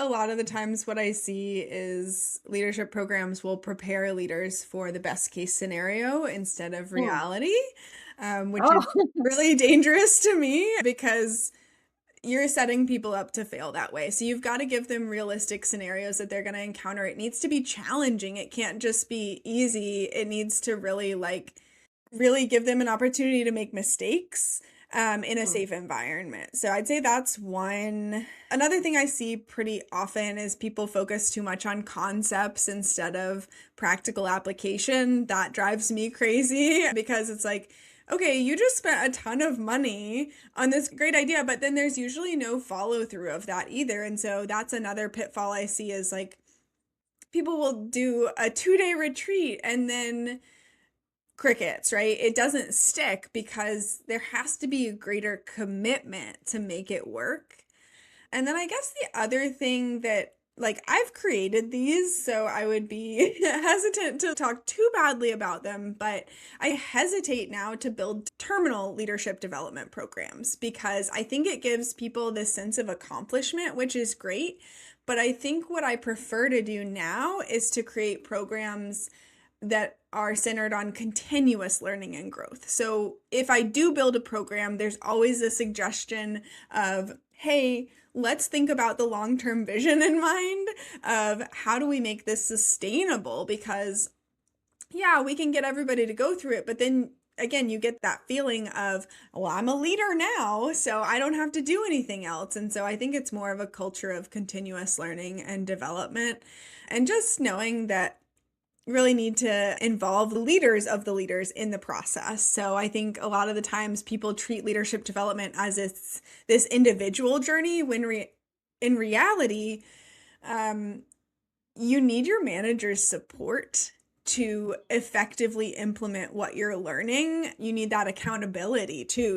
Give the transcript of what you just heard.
a lot of the times what I see is leadership programs will prepare leaders for the best case scenario instead of Mm. reality, which is Oh, really dangerous to me because you're setting people up to fail that way. So you've got to give them realistic scenarios that they're going to encounter. It needs to be challenging. It can't just be easy. It needs to really give them an opportunity to make mistakes in a mm, safe environment. So I'd say that's one. Another thing I see pretty often is people focus too much on concepts instead of practical application. That drives me crazy because it's like, okay, you just spent a ton of money on this great idea, but then there's usually no follow through of that either. And so that's another pitfall I see is like people will do a 2 day retreat and then crickets, right? It doesn't stick because there has to be a greater commitment to make it work. And then I guess the other thing that like I've created these, so I would be hesitant to talk too badly about them, but I hesitate now to build terminal leadership development programs because I think it gives people this sense of accomplishment, which is great. But I think what I prefer to do now is to create programs that are centered on continuous learning and growth. So if I do build a program, there's always a suggestion of, hey, let's think about the long-term vision in mind of how do we make this sustainable? Because, yeah, we can get everybody to go through it, but then again, you get that feeling of, well, I'm a leader now, so I don't have to do anything else. And so I think it's more of a culture of continuous learning and development and just knowing that really need to involve the leaders of the leaders in the process. So I think a lot of the times people treat leadership development as it's this individual journey when in reality, um, you need your manager's support to effectively implement what you're learning. You need that accountability too.